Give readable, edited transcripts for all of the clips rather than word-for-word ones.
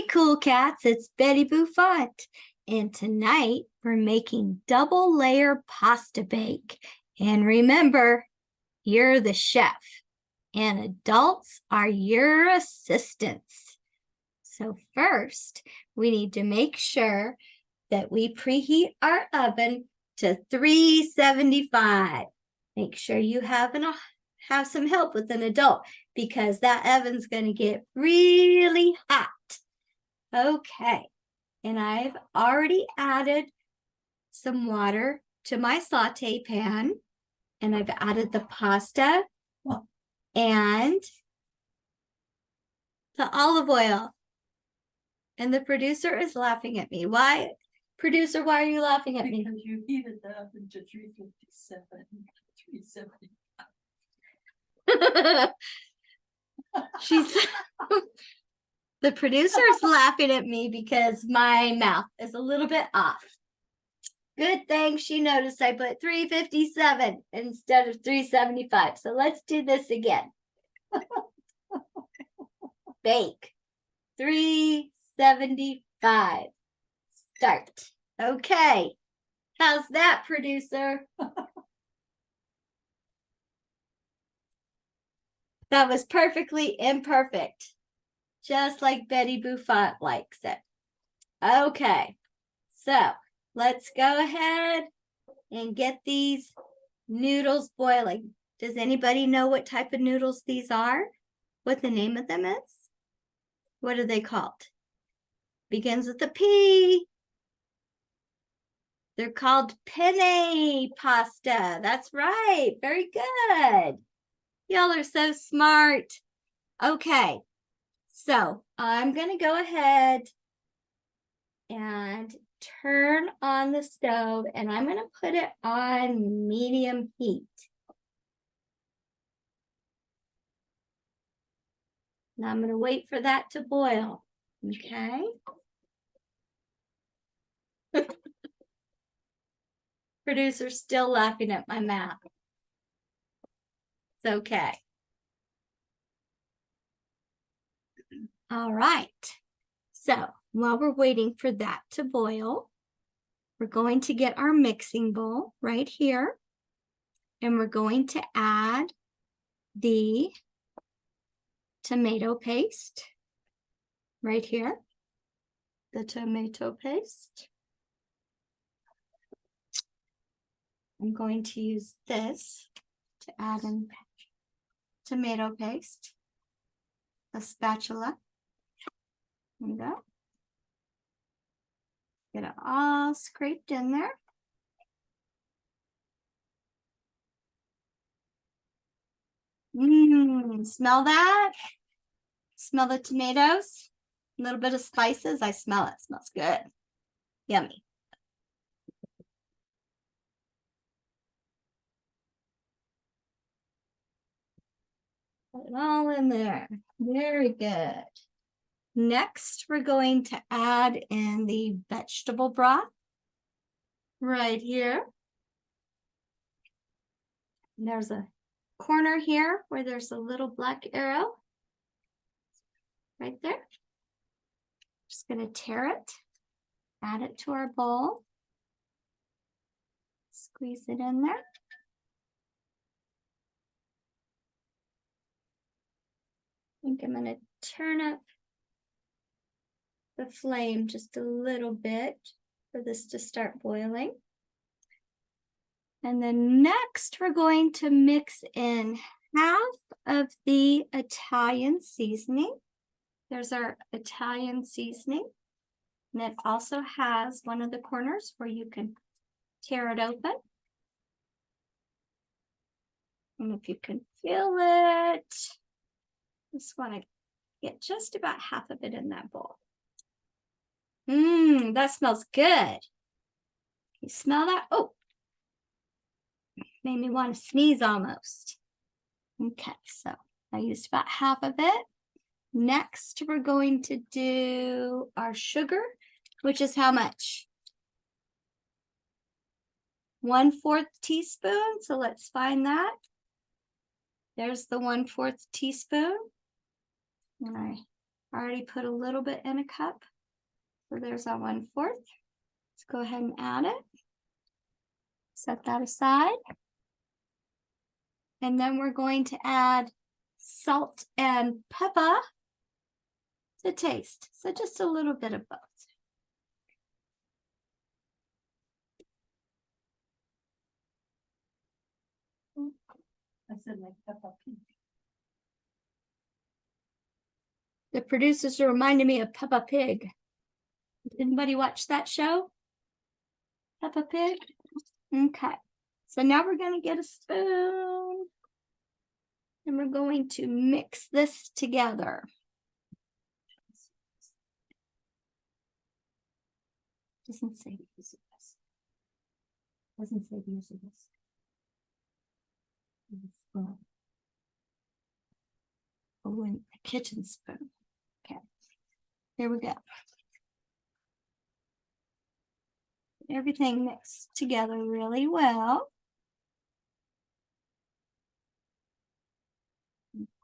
Hey, cool cats, it's Betty Bouffant. And tonight we're making double layer pasta bake. And remember, you're the chef and adults are your assistants. So first, we need to make sure that we preheat our oven to 375. Make sure you have some help with an adult because that oven's going to get really hot. Okay, and I've already added some water to my saute pan, and I've added the pasta and the olive oil. And the producer is laughing at me. Why? Producer, why are you laughing at me? Because you heated the oven to 357, 370. She's the producer is laughing at me because my mouth is a little bit off. Good thing she noticed I put 357 instead of 375. So let's do this again. Bake 375. Start. Okay. How's that, producer? That was perfectly imperfect. Just like Betty Bouffant likes it. Okay, so let's go ahead and get these noodles boiling. Does anybody know what type of noodles these are? What the name of them is? What are they called? Begins with a P. They're called penne pasta. That's right. Very good. Y'all are so smart. Okay. So I'm going to go ahead and turn on the stove, and I'm going to put it on medium heat. Now I'm going to wait for that to boil. Okay. Producer's still laughing at my mouth. It's okay. All right. So while we're waiting for that to boil, we're going to get our mixing bowl right here. And we're going to add the tomato paste right here. The tomato paste. I'm going to use this to add in tomato paste. A spatula. There we go. Get it all scraped in there. Smell that? Smell the tomatoes? A little bit of spices. I smell it. Smells good. Yummy. Put it all in there. Very good. Next, we're going to add in the vegetable broth right here. And there's a corner here where there's a little black arrow right there. Just going to tear it, add it to our bowl, squeeze it in there. I think I'm going to turn up the flame just a little bit for this to start boiling. And then next, we're going to mix in half of the Italian seasoning. There's our Italian seasoning. And it also has one of the corners where you can tear it open. And if you can feel it, just want to get just about half of it in that bowl. That smells good. You smell that? Oh, made me want to sneeze almost. Okay, so I used about half of it. Next, we're going to do our sugar, which is how much? 1/4 teaspoon. So let's find that. There's the 1/4 teaspoon. And I I already put a little bit in a cup. So there's our 1/4. Let's go ahead and add it. Set that aside. And then we're going to add salt and pepper to taste. So just a little bit of both. I said like Peppa Pig. The producers are reminding me of Peppa Pig. Anybody watch that show? Peppa Pig? Okay. So now we're going to get a spoon. And we're going to mix this together. Doesn't say the use of this. Doesn't say the use of this. Oh, and a kitchen spoon. Okay. Here we go. Everything mixed together really well.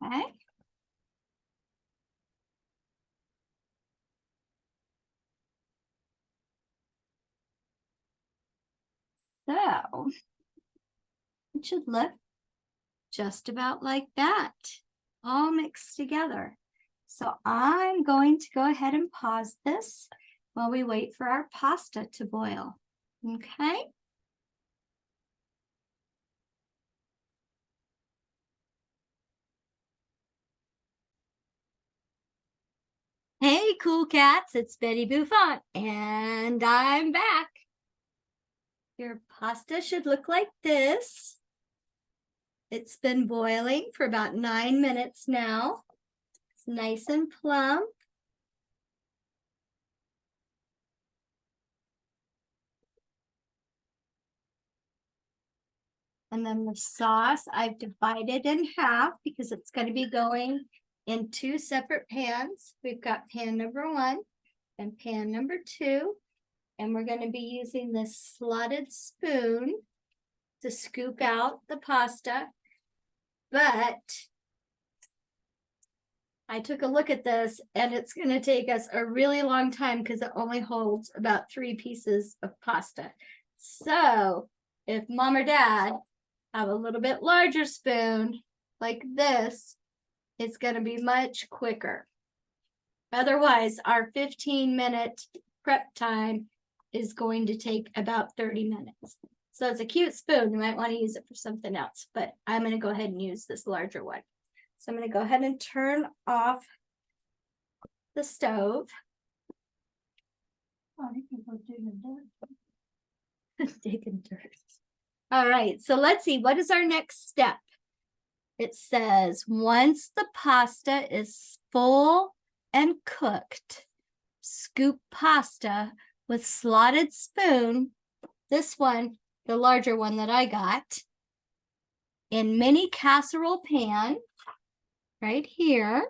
Okay. So it should look just about like that, all mixed together. So I'm going to go ahead and pause this while we wait for our pasta to boil. Okay. Hey, cool cats, it's Betty Bouffant, and I'm back. Your pasta should look like this. It's been boiling for about 9 minutes now. It's nice and plump. And then the sauce, I've divided in half because it's going to be going in 2 separate pans. We've got pan number 1 and pan number 2. And we're going to be using this slotted spoon to scoop out the pasta. But I took a look at this and it's going to take us a really long time because it only holds about 3 pieces of pasta. So if mom or dad have a little bit larger spoon like this, it's going to be much quicker. Otherwise, our 15-minute prep time is going to take about 30 minutes. So it's a cute spoon. You might want to use it for something else, but I'm going to go ahead and use this larger one. So I'm going to go ahead and turn off the stove. Oh, you can go digging dirt. Digging dirt. All right, so let's see, what is our next step? It says, once the pasta is full and cooked, scoop pasta with slotted spoon, this one, the larger one that I got, in mini casserole pan, right here,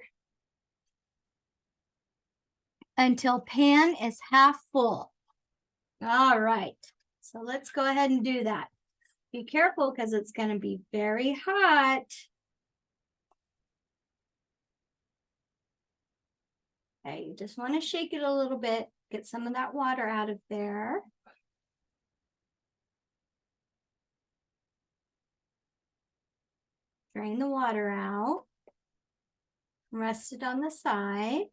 until pan is half full. All right, so let's go ahead and do that. Be careful because it's going to be very hot. Okay, you just want to shake it a little bit, get some of that water out of there. Drain the water out. Rest it on the side.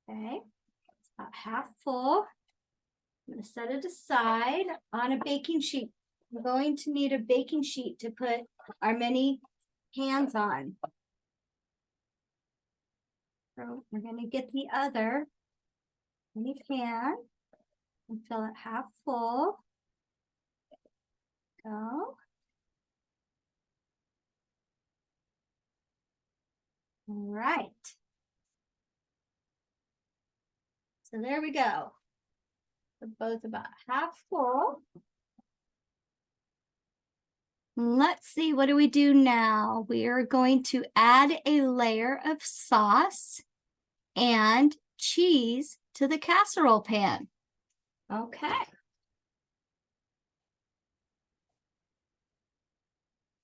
Okay, it's about half full. I'm going to set it aside on a baking sheet. We're going to need a baking sheet to put our mini pans on. So we're going to get the other mini pan and fill it half full. Go. All right. So there we go. They're both about half full. Let's see, what do we do now? We are going to add a layer of sauce and cheese to the casserole pan. Okay.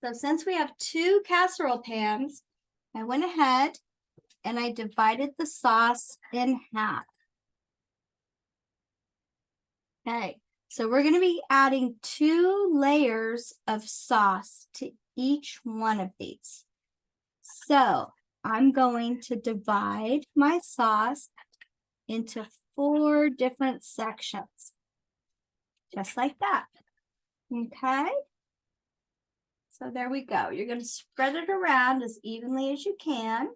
So since we have 2 casserole pans, I went ahead and I divided the sauce in half. Okay, so we're going to be adding 2 layers of sauce to each one of these. So I'm going to divide my sauce into 4 different sections, just like that. Okay. So there we go. You're going to spread it around as evenly as you can.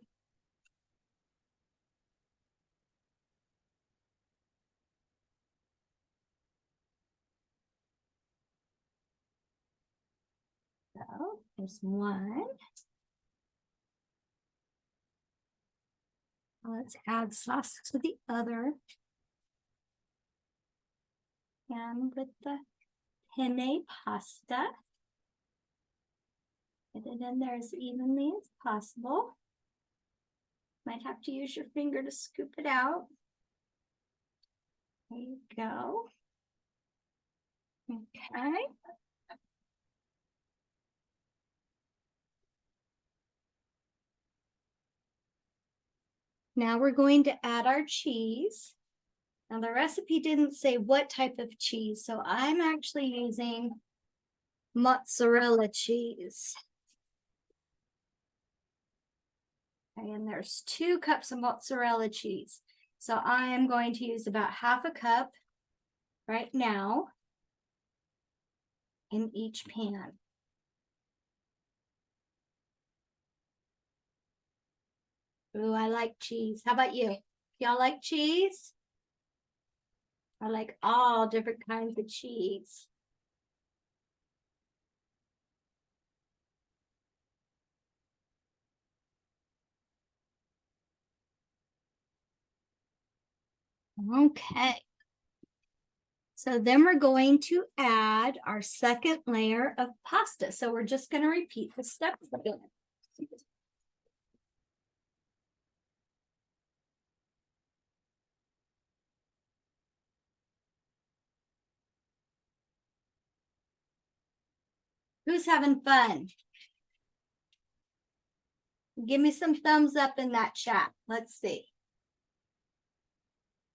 So there's one. Let's add sauce to the other. And with the penne pasta, get it in there as evenly as possible. Might have to use your finger to scoop it out. There you go. Okay. Now we're going to add our cheese. Now the recipe didn't say what type of cheese, so I'm actually using mozzarella cheese. Okay, and there's 2 cups of mozzarella cheese. So I am going to use about half a cup right now in each pan. Ooh, I like cheese. How about you? Y'all like cheese? I like all different kinds of cheese. Okay. So then we're going to add our second layer of pasta. So we're just going to repeat the steps again. Who's having fun? Give me some thumbs up in that chat. Let's see.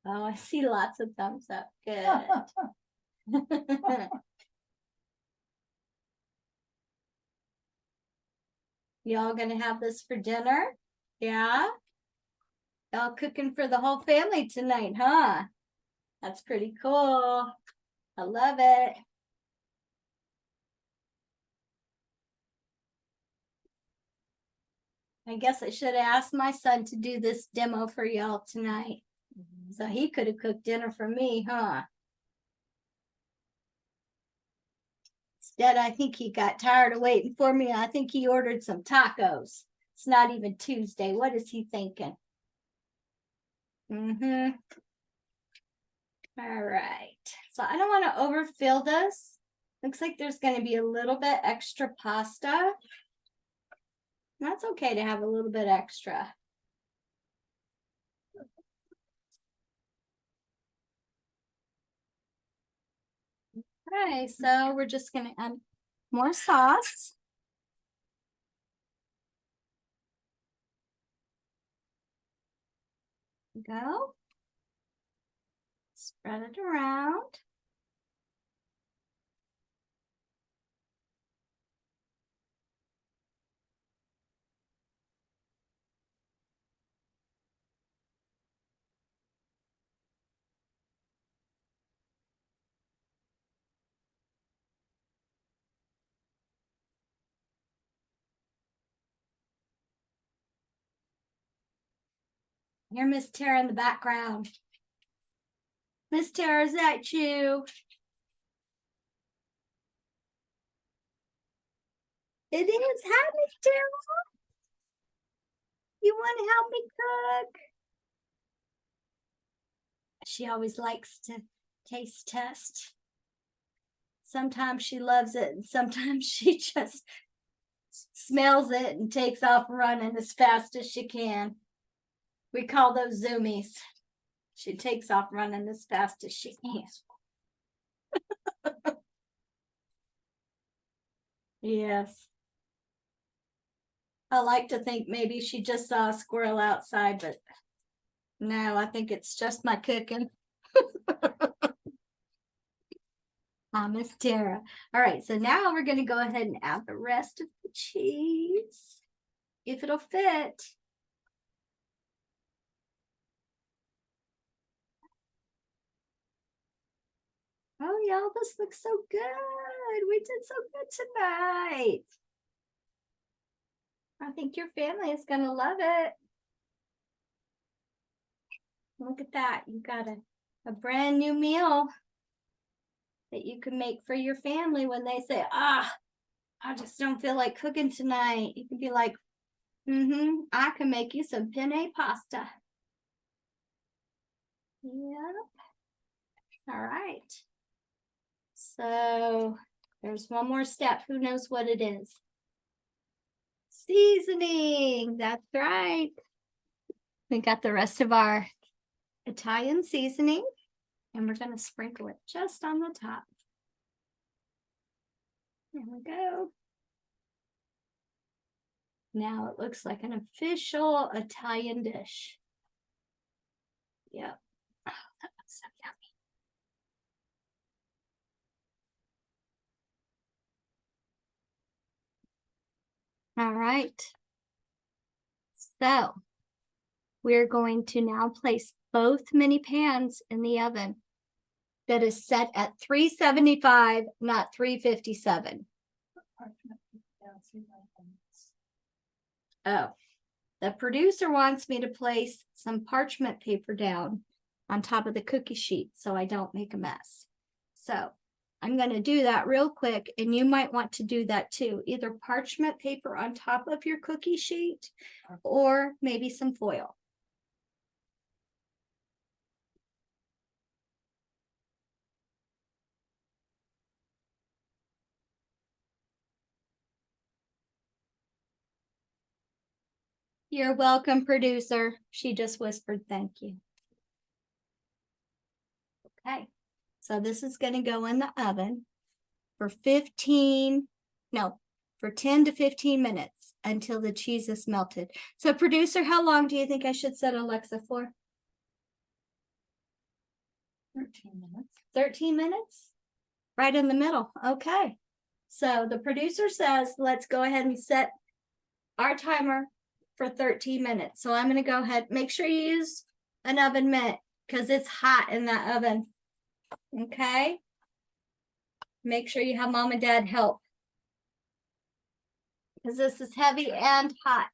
Oh, I see lots of thumbs up. Good. Y'all gonna have this for dinner? Yeah? Y'all cooking for the whole family tonight, huh? That's pretty cool. I love it. I guess I should have asked my son to do this demo for y'all tonight. So he could have cooked dinner for me, huh? Instead, I think he got tired of waiting for me. I think he ordered some tacos. It's not even Tuesday. What is he thinking? Mm-hmm. All right. So I don't want to overfill this. Looks like there's going to be a little bit extra pasta. That's okay to have a little bit extra. Okay, so we're just going to add more sauce. Go. Spread it around. Here, Miss Tara in the background. Miss Tara, is that you? It is. Hi, Miss Tara. You want to help me cook? She always likes to taste test. Sometimes she loves it, and sometimes she just smells it and takes off running as fast as she can. We call those zoomies. She takes off running as fast as she can. Yes. I like to think maybe she just saw a squirrel outside, but no, I think it's just my cooking. Miss Tara. All right, so now we're going to go ahead and add the rest of the cheese, if it'll fit. Oh, y'all, this looks so good. We did so good tonight. I think your family is going to love it. Look at that. You got a brand new meal that you can make for your family when they say, I just don't feel like cooking tonight. You can be like, I can make you some penne pasta. Yep. All right. So there's one more step. Who knows what it is? Seasoning. That's right. We got the rest of our Italian seasoning, and we're going to sprinkle it just on the top. There we go. Now it looks like an official Italian dish. Yep. Oh, that looks so yummy. All right. So we're going to now place both mini pans in the oven that is set at 375, not 357. Oh, the producer wants me to place some parchment paper down on top of the cookie sheet so I don't make a mess. So I'm going to do that real quick, and you might want to do that too. Either parchment paper on top of your cookie sheet or maybe some foil. You're welcome, producer. She just whispered thank you. Okay, so this is going to go in the oven for 10 to 15 minutes until the cheese is melted. So producer, how long do you think I should set Alexa for? 13 minutes. 13 minutes? Right in the middle. Okay. So the producer says, let's go ahead and set our timer for 13 minutes. So I'm going to go ahead, make sure you use an oven mitt because it's hot in that oven. Okay. Make sure you have mom and dad help because this is heavy and hot.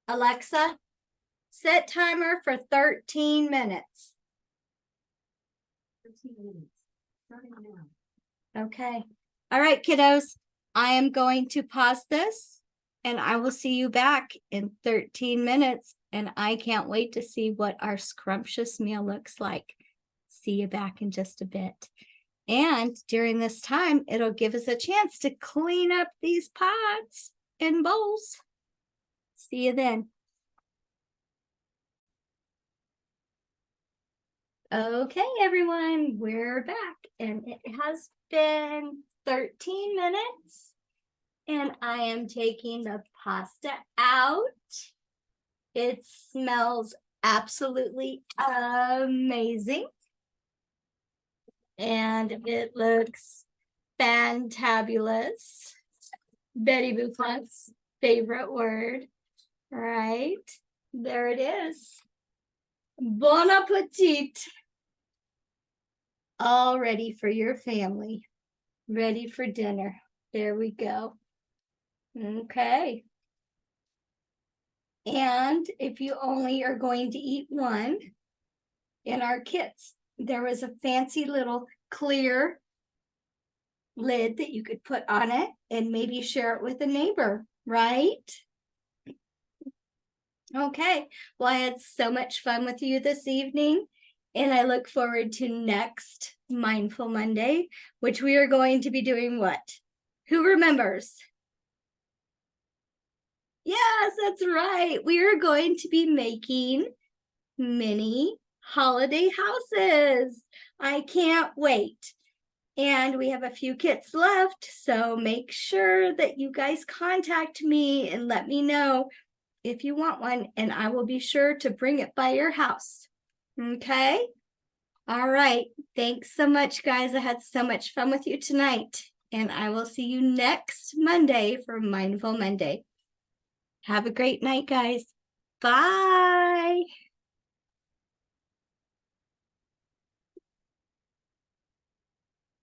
Alexa, set timer for 13 minutes. 13 minutes. Starting now. Okay. All right, kiddos. I am going to pause this and I will see you back in 13 minutes. And I can't wait to see what our scrumptious meal looks like. See you back in just a bit. And during this time, it'll give us a chance to clean up these pots and bowls. See you then. Okay, everyone, we're back. And it has been 13 minutes. And I am taking the pasta out. It smells absolutely amazing. And it looks fantabulous. Betty Bouffant's favorite word, right? There it is. Bon appetit. All ready for your family. Ready for dinner. There we go. Okay. And if you only are going to eat one, in our kits, there was a fancy little clear lid that you could put on it and maybe share it with a neighbor, right? Okay, well, I had so much fun with you this evening, and I look forward to next Mindful Monday, which we are going to be doing what? Who remembers? Yes, that's right. We are going to be making mini holiday houses. I can't wait. And we have a few kits left, so make sure that you guys contact me and let me know if you want one, and I will be sure to bring it by your house. Okay? All right. Thanks so much, guys. I had so much fun with you tonight, and I will see you next Monday for Mindful Monday. Have a great night, guys. Bye.